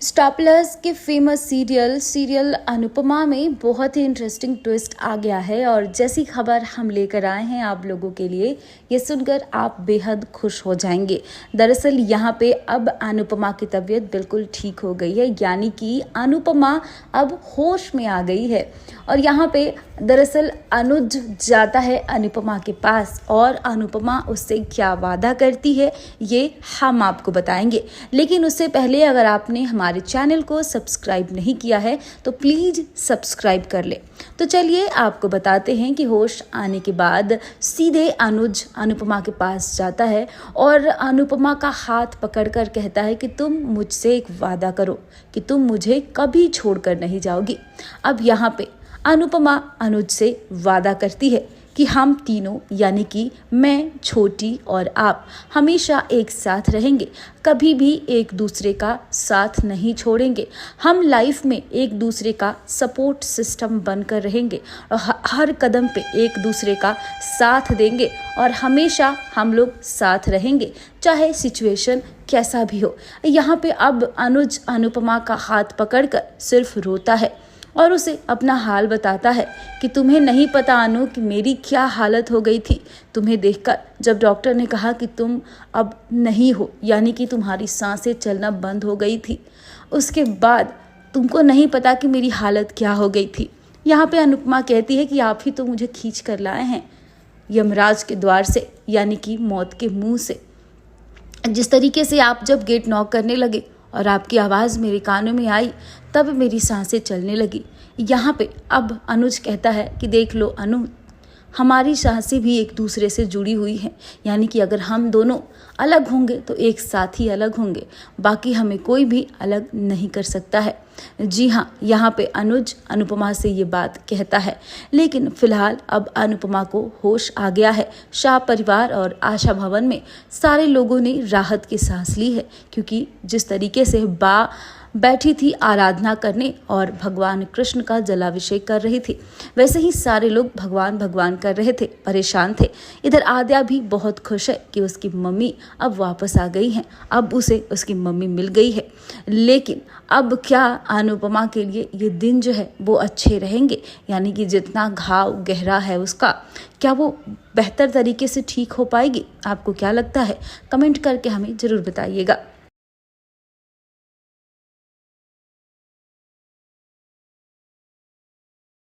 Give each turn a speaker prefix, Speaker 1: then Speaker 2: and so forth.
Speaker 1: Star plus के famous serial Anupama में बहुत ही इंटरेस्टिंग ट्विस्ट आ गया है और जैसी खबर हम लेकर आए हैं आप लोगों के लिए, ये सुनकर आप बेहद खुश हो जाएंगे। दरअसल यहाँ पे अब अनुपमा की तबीयत बिल्कुल ठीक हो गई है, यानी कि अनुपमा अब होश में आ गई है। और यहाँ पे दरअसल अनुज जाता है अनुपमा के पास और अनुपमा उससे क्या वादा करती है ये हम आपको बताएंगे। लेकिन उससे पहले अगर आपने हमारे चैनल को सब्सक्राइब नहीं किया है तो प्लीज़ सब्सक्राइब कर ले। तो चलिए आपको बताते हैं कि होश आने के बाद सीधे अनुज अनुपमा के पास जाता है और अनुपमा का हाथ पकड़कर कहता है कि तुम मुझसे एक वादा करो कि तुम मुझे कभी छोड़कर नहीं जाओगी। अब यहाँ पे अनुपमा अनुज से वादा करती है कि हम तीनों यानी कि मैं, छोटी और आप हमेशा एक साथ रहेंगे, कभी भी एक दूसरे का साथ नहीं छोड़ेंगे। हम लाइफ में एक दूसरे का सपोर्ट सिस्टम बनकर रहेंगे और हर कदम पे एक दूसरे का साथ देंगे और हमेशा हम लोग साथ रहेंगे, चाहे सिचुएशन कैसा भी हो। यहाँ पे अब अनुज अनुपमा का हाथ पकड़कर सिर्फ रोता है और उसे अपना हाल बताता है कि तुम्हें नहीं पता अनु कि मेरी क्या हालत हो गई थी तुम्हें देखकर, जब डॉक्टर ने कहा कि तुम अब नहीं हो, यानी कि तुम्हारी सांसें चलना बंद हो गई थी। उसके बाद तुमको नहीं पता कि मेरी हालत क्या हो गई थी। यहाँ पे अनुपमा कहती है कि आप ही तो मुझे खींच कर लाए हैं यमराज के द्वार से, यानी कि मौत के मुंह से। जिस तरीके से आप जब गेट नॉक करने लगे और आपकी आवाज़ मेरे कानों में आई तब मेरी सांसें चलने लगी। यहाँ पे अब अनुज कहता है कि देख लो अनु, हमारी सांसें भी एक दूसरे से जुड़ी हुई हैं, यानी कि अगर हम दोनों अलग होंगे तो एक साथ ही अलग होंगे, बाकी हमें कोई भी अलग नहीं कर सकता है। जी हाँ, यहाँ पे अनुज अनुपमा से ये बात कहता है। लेकिन फिलहाल अब अनुपमा को होश आ गया है। शाह परिवार और आशा भवन में सारे लोगों ने राहत की सांस ली है, क्योंकि जिस तरीके से बा बैठी थी आराधना करने और भगवान कृष्ण का जलाभिषेक कर रही थी, वैसे ही सारे लोग भगवान भगवान कर रहे थे, परेशान थे। इधर आद्या भी बहुत खुश है कि उसकी मम्मी अब वापस आ गई हैं, अब उसे उसकी मम्मी मिल गई है। लेकिन अब क्या अनुपमा के लिए ये दिन जो है वो अच्छे रहेंगे, यानी कि जितना घाव गहरा है उसका, क्या वो बेहतर तरीके से ठीक हो पाएगी? आपको क्या लगता है? कमेंट करके हमें ज़रूर बताइएगा।